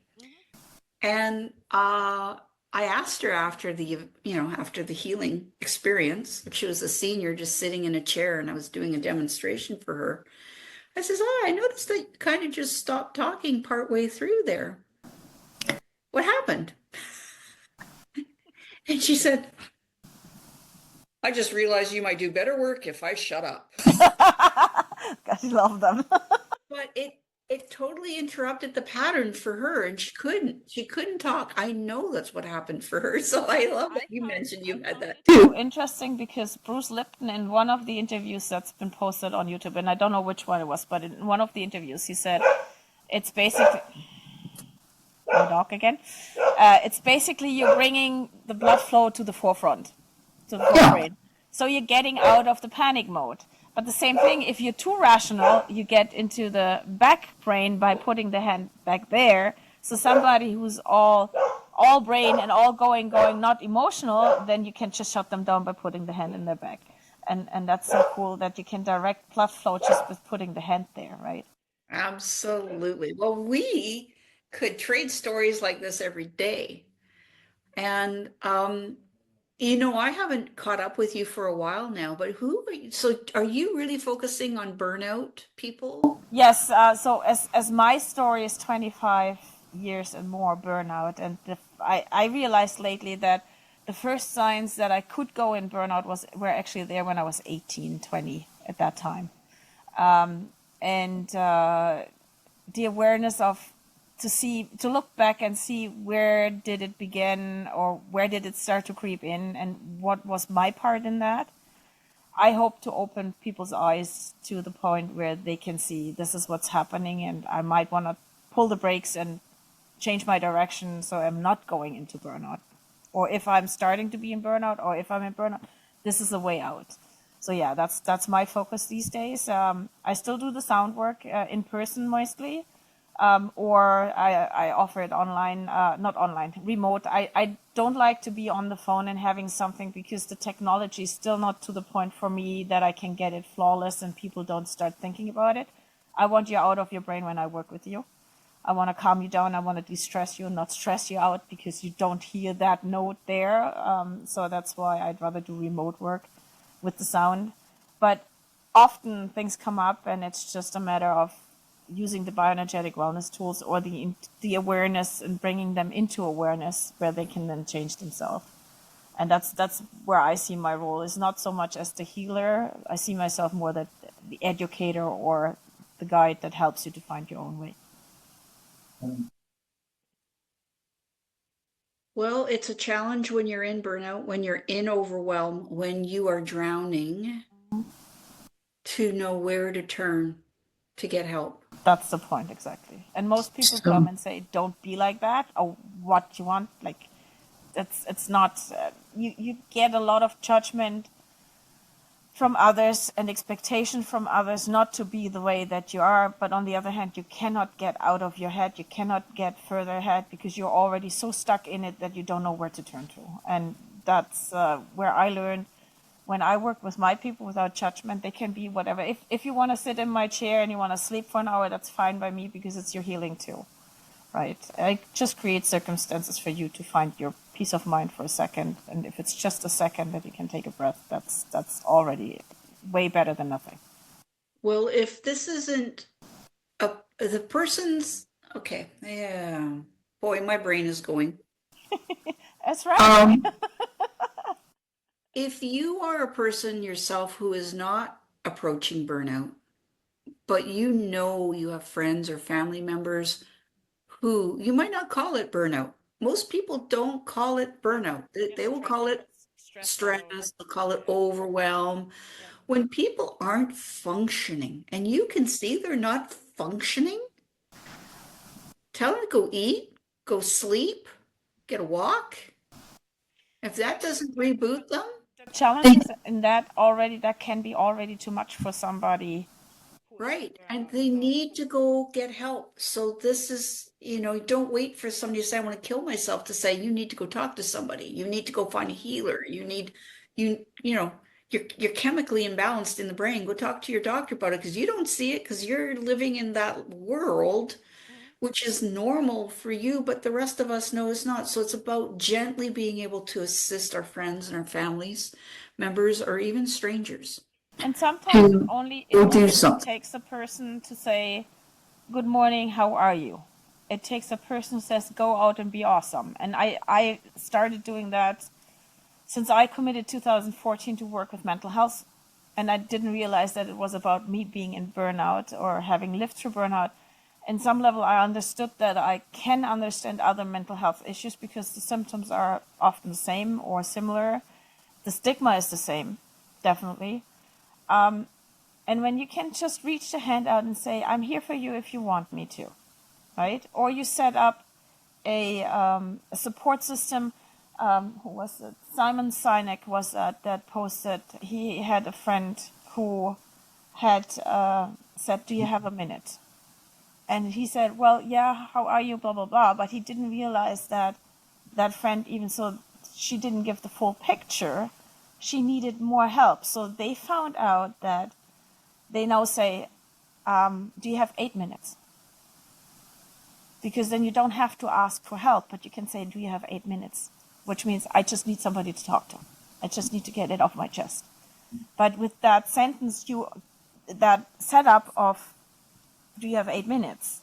And I asked her after the healing experience, she was a senior just sitting in a chair, and I was doing a demonstration for her. I says, I noticed that you kind of just stopped talking partway through there. What happened? And she said, I just realized you might do better work if I shut up. I love them. But it totally interrupted the pattern for her, and she couldn't talk. I know that's what happened for her. So I love that you mentioned you had that too. Interesting, because Bruce Lipton, in one of the interviews that's been posted on YouTube, and I don't know which one it was, but in one of the interviews he said it's basically it's basically you're bringing the blood flow to the forefront, to the forebrain. So you're getting out of the panic mode. But the same thing, if you're too rational, you get into the back brain by putting the hand back there. So somebody who's all brain and all going, not emotional, then you can just shut them down by putting the hand in their back. And that's so cool that you can direct blood flow just with putting the hand there, right? Absolutely. Well, we could trade stories like this every day. And I haven't caught up with you for a while now, but so are you really focusing on burnout people? Yes. So as my story is 25 years and more burnout, and I realized lately that the first signs that I could go in burnout were actually there when I was 18, 20. at that time. And the awareness of to look back and see where did it begin, or where did it start to creep in, and what was my part in that. I hope to open people's eyes to the point where they can see this is what's happening, and I might want to pull the brakes and change my direction so I'm not going into burnout. Or if I'm starting to be in burnout, or if I'm in burnout, this is a way out. So yeah, that's my focus these days. I still do the sound work in person mostly, or I offer it online, not online, remote. I don't like to be on the phone and having something, because the technology is still not to the point for me that I can get it flawless and people don't start thinking about it. I want you out of your brain when I work with you. I want to calm you down. I want to de-stress you, not stress you out because you don't hear that note there. So that's why I'd rather do remote work with the sound. But often things come up, and it's just a matter of using the bioenergetic wellness tools or the awareness, and bringing them into awareness where they can then change themselves. And that's where I see my role, is not so much as the healer. I see myself more that the educator, or the guide that helps you to find your own way. Well, it's a challenge when you're in burnout, when you're in overwhelm, when you are drowning, to know where to turn to get help. That's the point, exactly. And most people come and say, don't be like that, or what you want. Like, it's not, you get a lot of judgment from others and expectation from others not to be the way that you are. But on the other hand, you cannot get out of your head. You cannot get further ahead because you're already so stuck in it that you don't know where to turn to. And that's where I learned, when I work with my people without judgment, they can be whatever. If you want to sit in my chair and you want to sleep for an hour, that's fine by me, because it's your healing too, right? I just create circumstances for you to find your peace of mind for a second. And if it's just a second that you can take a breath, that's already way better than nothing. Well, if this isn't the person's, okay, yeah, boy, my brain is going. That's right. If you are a person yourself who is not approaching burnout, but you know you have friends or family members who, you might not call it burnout. Most people don't call it burnout. They will call it stress, they'll call it overwhelm. Yeah. When people aren't functioning and you can see they're not functioning, tell them to go eat, go sleep, get a walk. If that doesn't reboot them, The challenge is in that can be already too much for somebody. right. And they need to go get help. So this is, don't wait for somebody to say, I want to kill myself, to say, you need to go talk to somebody. You need to go find a healer. You're chemically imbalanced in the brain. Go talk to your doctor about it, because you don't see it, because you're living in that world, which is normal for you, but the rest of us know it's not. So it's about gently being able to assist our friends and our families, members, or even strangers. And sometimes it only takes a person to say, good morning, how are you? It takes a person who says, go out and be awesome. And I started doing that since I committed 2014 to work with mental health. And I didn't realize that it was about me being in burnout or having lived through burnout. In some level, I understood that I can understand other mental health issues because the symptoms are often the same or similar. The stigma is the same, definitely. And when you can just reach the hand out and say, I'm here for you if you want me to, right? Or you set up a support system. Who was it? Simon Sinek was that posted. He had a friend who had said, do you have a minute? And he said, well, yeah, how are you, blah, blah, blah. But he didn't realize that that friend, even so she didn't give the full picture, she needed more help. So they found out that they now say, do you have 8 minutes? Because then you don't have to ask for help, but you can say, do you have 8 minutes? Which means I just need somebody to talk to. I just need to get it off my chest. But with that sentence, that setup of, do you have 8 minutes?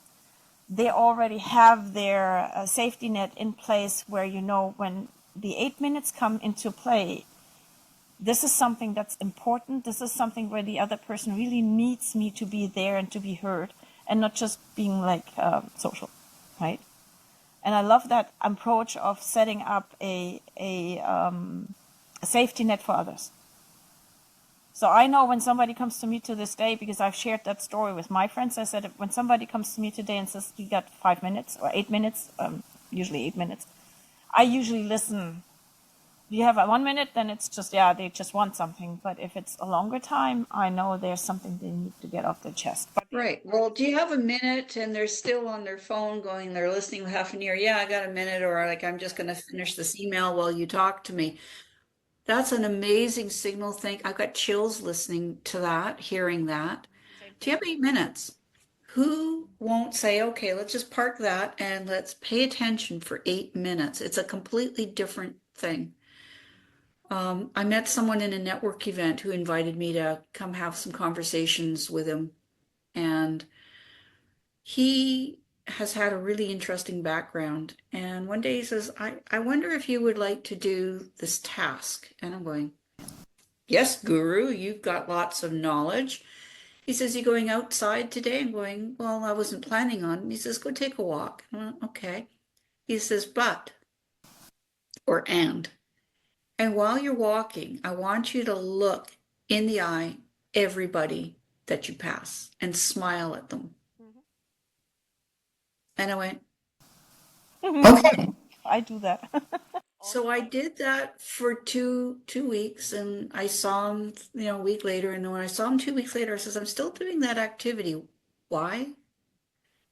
They already have their safety net in place where, when the 8 minutes come into play, this is something that's important. This is something where the other person really needs me to be there and to be heard, and not just being like social, right? And I love that approach of setting up a safety net for others. So I know when somebody comes to me to this day, because I've shared that story with my friends, I said, when somebody comes to me today and says, you got 5 minutes or 8 minutes, usually 8 minutes, I usually listen. If you have a 1 minute, then it's just, they just want something. But if it's a longer time, I know there's something they need to get off their chest. Right. Well, do you have a minute and they're still on their phone going, they're listening half an ear? Yeah, I got a minute. Or like, I'm just going to finish this email while you talk to me. That's an amazing signal. I've got chills listening to that, hearing that. Do you have 8 minutes? Who won't say, okay, let's just park that and let's pay attention for 8 minutes? It's a completely different thing. I met someone in a network event who invited me to come have some conversations with him. And he has had a really interesting background. And one day he says, I wonder if you would like to do this task. And I'm going, yes, Guru, you've got lots of knowledge. He says, you going outside today? I'm going, well, I wasn't planning on it. He says, go take a walk. Okay. He says, and while you're walking, I want you to look in the eye everybody that you pass and smile at them. Mm-hmm. And I went, okay. I do that. So I did that for two weeks, and I saw him, a week later. And when I saw him 2 weeks later, I says, I'm still doing that activity. Why?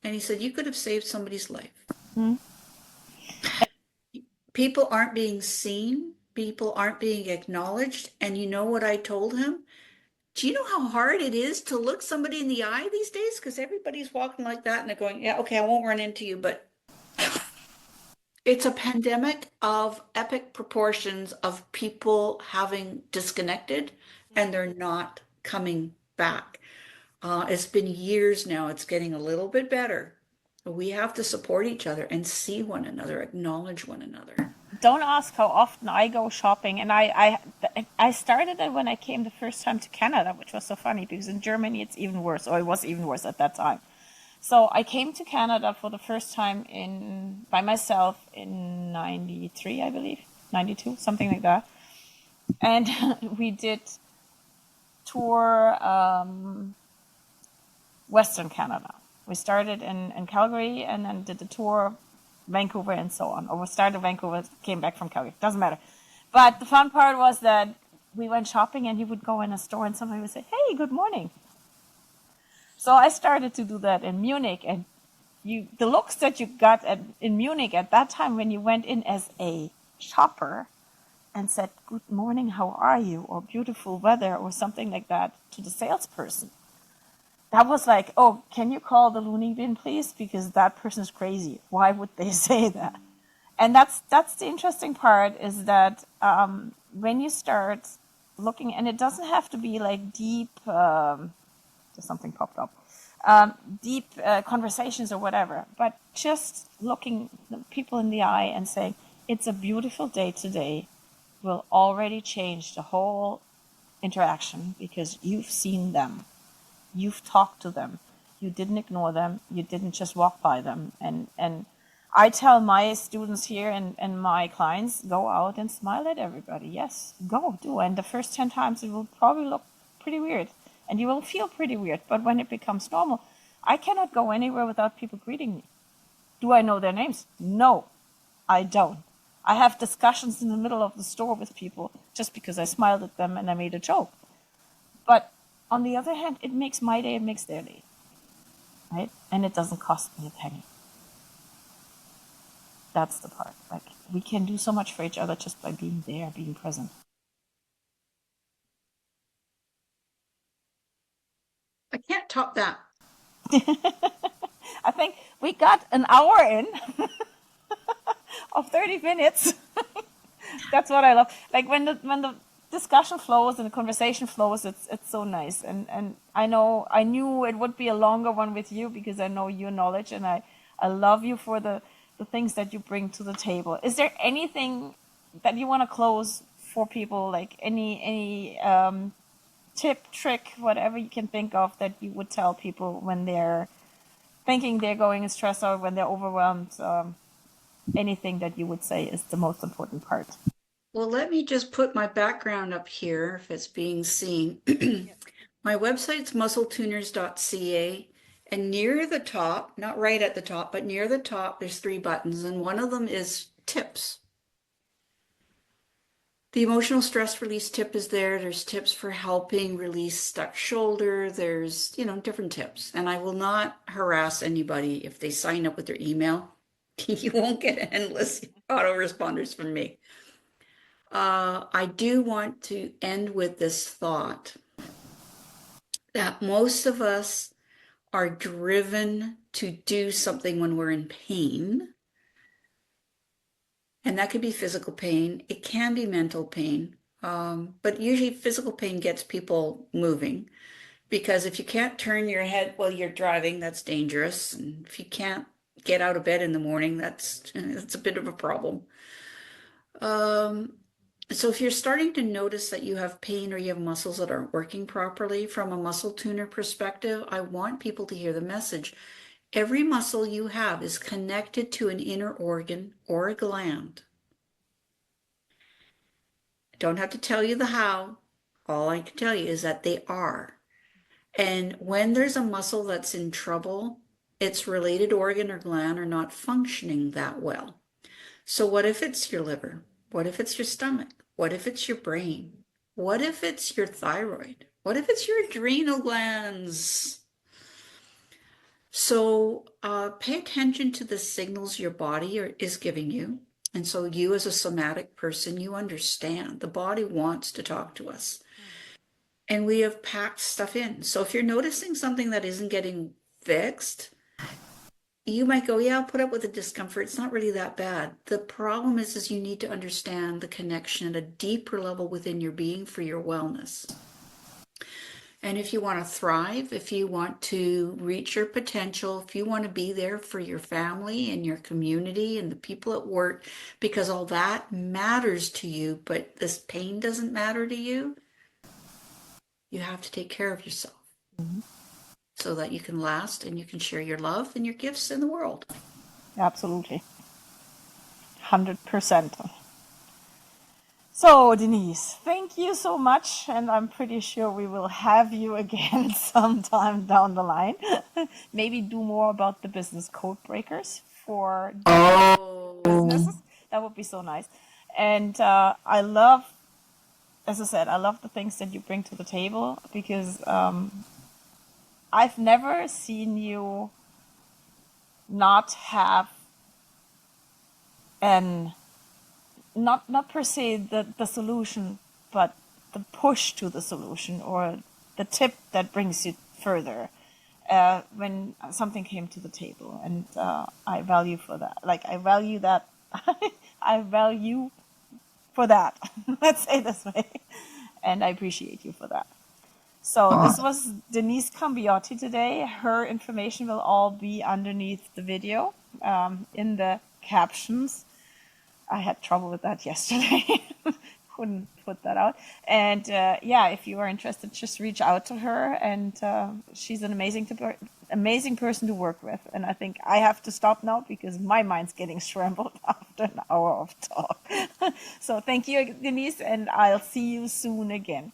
And he said, you could have saved somebody's life. Mm-hmm. People aren't being seen. People aren't being acknowledged. And you know what I told him? Do you know how hard it is to look somebody in the eye these days? Because everybody's walking like that and they're going, yeah, okay, I won't run into you, but it's a pandemic of epic proportions of people having disconnected and they're not coming back. It's been years now. It's getting a little bit better. We have to support each other and see one another, acknowledge one another. Don't ask how often I go shopping. And I started it when I came the first time to Canada, which was so funny because in Germany it's even worse, or it was even worse at that time. So I came to Canada for the first time by myself in 93, I believe, 92, something like that. And we did tour Western Canada. We started in Calgary and then did the tour Vancouver and so on. Or we started Vancouver, came back from Calgary. Doesn't matter. But the fun part was that we went shopping and you would go in a store and somebody would say, hey, good morning. So I started to do that in Munich, and the looks that you got in Munich at that time when you went in as a shopper and said, good morning, how are you? Or beautiful weather or something like that to the salesperson. That was like, oh, can you call the loony bin, please? Because that person's crazy. Why would they say that? And that's the interesting part is that when you start looking, and it doesn't have to be like deep... something popped up, deep conversations or whatever, but just looking people in the eye and saying, it's a beautiful day today will already change the whole interaction because you've seen them, you've talked to them, you didn't ignore them, you didn't just walk by them. And I tell my students here and my clients, go out and smile at everybody. Yes, go do. And the first 10 times it will probably look pretty weird. And you will feel pretty weird. But when it becomes normal, I cannot go anywhere without people greeting me. Do I know their names? No, I don't. I have discussions in the middle of the store with people just because I smiled at them and I made a joke. But on the other hand, it makes my day, it makes their day. Right? And it doesn't cost me a penny. That's the part. Like, we can do so much for each other just by being there, being present. I can't top that. I think we got an hour in of 30 minutes. That's what I love. Like when the discussion flows and the conversation flows, it's so nice. And I knew it would be a longer one with you because I know your knowledge and I love you for the things that you bring to the table. Is there anything that you want to close for people, like any tip, trick, whatever you can think of that you would tell people when they're thinking they're going stressed out, when they're overwhelmed, anything that you would say is the most important part? Well, let me just put my background up here if it's being seen. My website's muscletuners.ca, and near the top, not right at the top, but near the top, there's 3 buttons, and one of them is tips. The emotional stress release tip is there. There's tips for helping release stuck shoulder. There's, different tips. And I will not harass anybody if they sign up with their email. You won't get endless autoresponders from me. I do want to end with this thought that most of us are driven to do something when we're in pain. And that could be physical pain. It can be mental pain. But usually physical pain gets people moving, because if you can't turn your head while you're driving, that's dangerous. And if you can't get out of bed in the morning, that's a bit of a problem. So if you're starting to notice that you have pain or you have muscles that aren't working properly from a muscle tuner perspective, I want people to hear the message. Every muscle you have is connected to an inner organ or a gland. I don't have to tell you the how. All I can tell you is that they are. And when there's a muscle that's in trouble, its related organ or gland are not functioning that well. So what if it's your liver? What if it's your stomach? What if it's your brain? What if it's your thyroid? What if it's your adrenal glands? So pay attention to the signals your body is giving you. And so you as a somatic person, you understand the body wants to talk to us. And we have packed stuff in. So if you're noticing something that isn't getting fixed, you might go, yeah, I'll put up with the discomfort. It's not really that bad. The problem is you need to understand the connection at a deeper level within your being for your wellness. And if you want to thrive, if you want to reach your potential, if you want to be there for your family and your community and the people at work, because all that matters to you, but this pain doesn't matter to you, you have to take care of yourself. Mm-hmm. So that you can last and you can share your love and your gifts in the world. Absolutely. 100%. So, Denise, thank you so much. And I'm pretty sure we will have you again sometime down the line. Maybe do more about the business code breakers for businesses. That would be so nice. And I love, as I said, I love the things that you bring to the table, because I've never seen you not have not per se the solution, but the push to the solution, or the tip that brings you further when something came to the table. And I value for that. Like, I value that. I value for that. Let's say this way. And I appreciate you for that. So this was Denise Cambiotti today. Her information will all be underneath the video in the captions. I had trouble with that yesterday. Couldn't put that out. And if you are interested, just reach out to her. And she's an amazing person to work with. And I think I have to stop now because my mind's getting scrambled after an hour of talk. So thank you, Denise, and I'll see you soon again.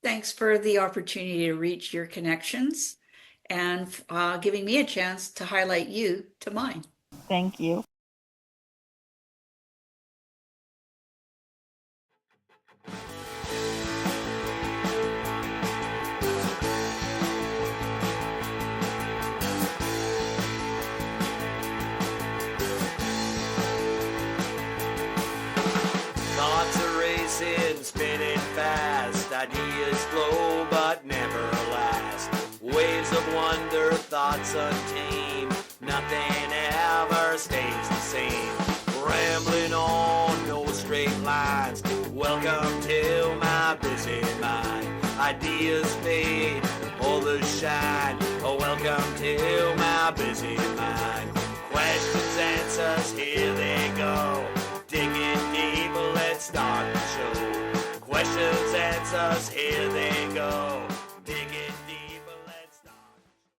Thanks for the opportunity to reach your connections and giving me a chance to highlight you to mine. Thank you. Spinning fast, ideas flow but never last. Waves of wonder, thoughts untamed, nothing ever stays the same. Rambling on, no straight lines. Welcome to my busy mind. Ideas fade, all the shine. Oh, welcome to my busy mind. Questions, answers, here they go. Digging deep, let's start the show. Jesus, here they go.